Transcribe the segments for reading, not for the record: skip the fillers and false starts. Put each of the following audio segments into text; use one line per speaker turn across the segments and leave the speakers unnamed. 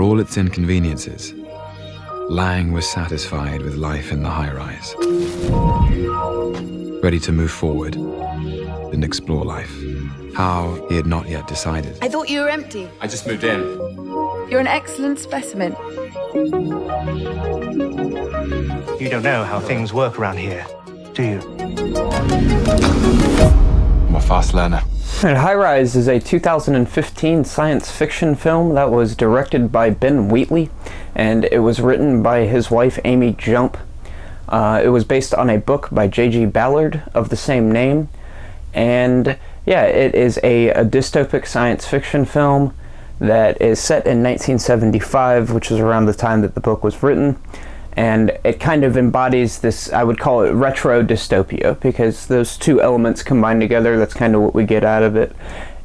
all its inconveniences, Lang was satisfied with life in the high-rise, ready to move forward and explore life. How, he had not yet decided.
I thought you were empty.
I just moved in.
You're an excellent specimen.
You don't know how things work around here, do you?
I'm a fast learner.
High Rise is a 2015 science fiction film that was directed by Ben Wheatley, and it was written by his wife Amy Jump. It was based on a book by J.G. Ballard of the same name, and yeah, it is a dystopic science fiction film that is set in 1975, which is around the time that the book was written. And it kind of embodies this, I would call it retro dystopia, because those two elements combined together, that's kind of what we get out of it.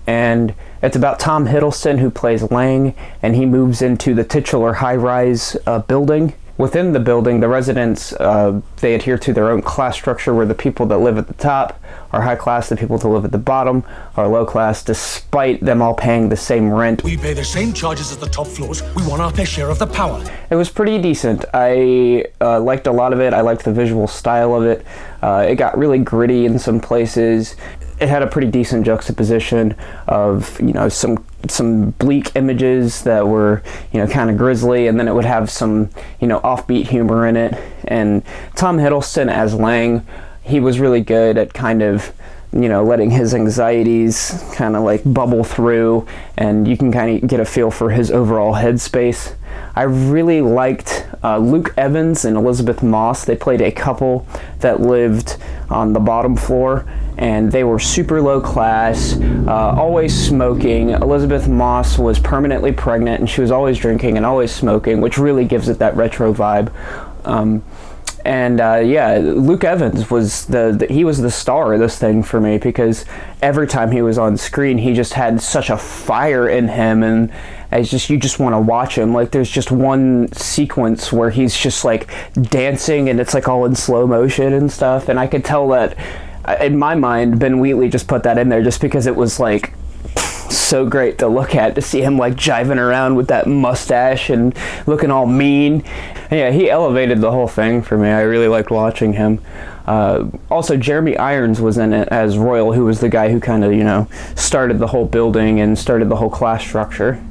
And it's about Tom Hiddleston, who plays Lang, and he moves into the titular high-rise building. Within the building, the residents, they adhere to their own class structure, where the people that live at the top are high class, the people that live at the bottom are low class, despite them all paying the same rent.
We pay the same charges as the top floors. We want our fair share of the power.
It was pretty decent. I liked a lot of it. I liked the visual style of it. It got really gritty in some places. It had a pretty decent juxtaposition of, you know, some bleak images that were, you know, kind of grisly, and then it would have some, you know, offbeat humor in it. And Tom Hiddleston as Lang, he was really good at kind of, you know, letting his anxieties kind of like bubble through, and you can kind of get a feel for his overall headspace. I really liked Luke Evans and Elizabeth Moss. They played a couple that lived on the bottom floor, and they were super low class, always smoking. Elizabeth Moss was permanently pregnant, and she was always drinking and always smoking, which really gives it that retro vibe. Yeah, Luke Evans was he was the star of this thing for me, because every time he was on screen, he just had such a fire in him, and it's just, you just want to watch him. Like, there's just one sequence where he's just like dancing, and it's like all in slow motion and stuff, and I could tell that, in my mind, Ben Wheatley just put that in there just because it was like so great to look at, to see him like jiving around with that mustache and looking all mean. And yeah, he elevated the whole thing for me. I really liked watching him. Also, Jeremy Irons was in it as Royal, who was the guy who kind of, you know, started the whole building and started the whole class structure.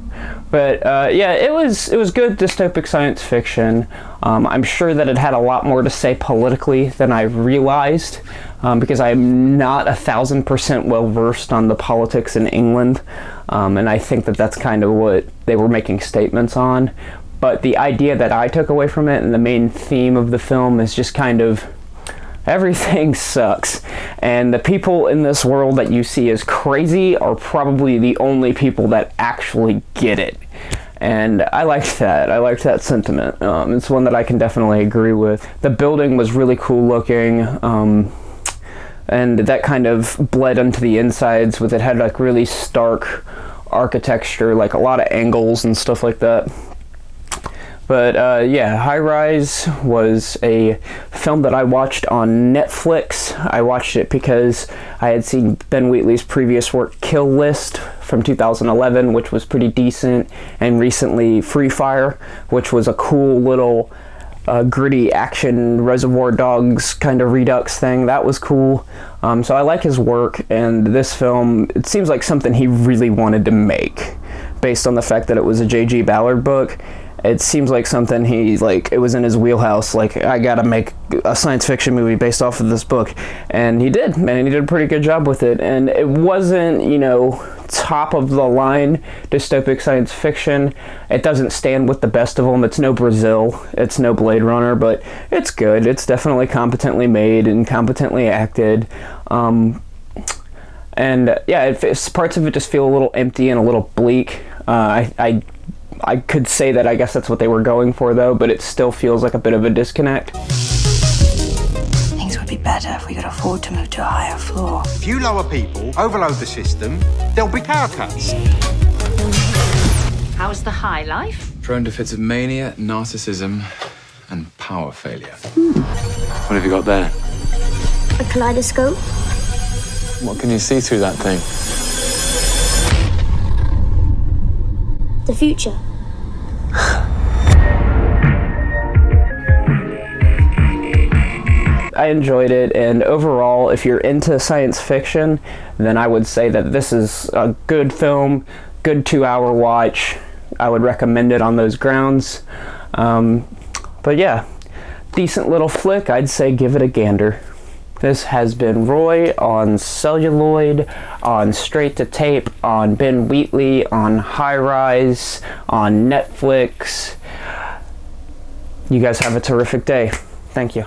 But yeah, it was good dystopic science fiction. I'm sure that it had a lot more to say politically than I realized, because I'm not 1,000% well versed on the politics in England, and I think that that's kind of what they were making statements on. But the idea that I took away from it, and the main theme of the film, is just kind of, everything sucks, and the people in this world that you see as crazy are probably the only people that actually get it. And I liked that. I liked that sentiment. It's one that I can definitely agree with. The building was really cool looking, and that kind of bled into the insides, with it had like really stark architecture, like a lot of angles and stuff like that. But yeah, High Rise was a film that I watched on Netflix. I watched it because I had seen Ben Wheatley's previous work, Kill List, from 2011, which was pretty decent, and recently Free Fire, which was a cool little gritty action Reservoir Dogs kind of redux thing. That was cool. So I like his work, and this film, it seems like something he really wanted to make, based on the fact that it was a J.G. Ballard book. It seems like something it was in his wheelhouse, like, I gotta make a science fiction movie based off of this book. And he did, and he did a pretty good job with it. And it wasn't, you know, top of the line dystopic science fiction. It doesn't stand with the best of them. It's no Brazil, it's no Blade Runner, but it's good. It's definitely competently made and competently acted. And yeah, parts of it just feel a little empty and a little bleak. I could say that I guess that's what they were going for, though, but it still feels like a bit of a disconnect.
Things would be better if we could afford to move to a higher floor.
If you lower people, overload the system, there'll be power cuts.
How's the high life?
Prone to fits of mania, narcissism, and power failure. What have you got there?
A kaleidoscope.
What can you see through that thing?
The future.
I enjoyed it, and overall, if you're into science fiction, then I would say that this is a good film, good 2-hour watch. I would recommend it on those grounds. But yeah, decent little flick. I'd say give it a gander. This has been Roy on Celluloid, on Straight to Tape, on Ben Wheatley, on High Rise, on Netflix. You guys have a terrific day. Thank you.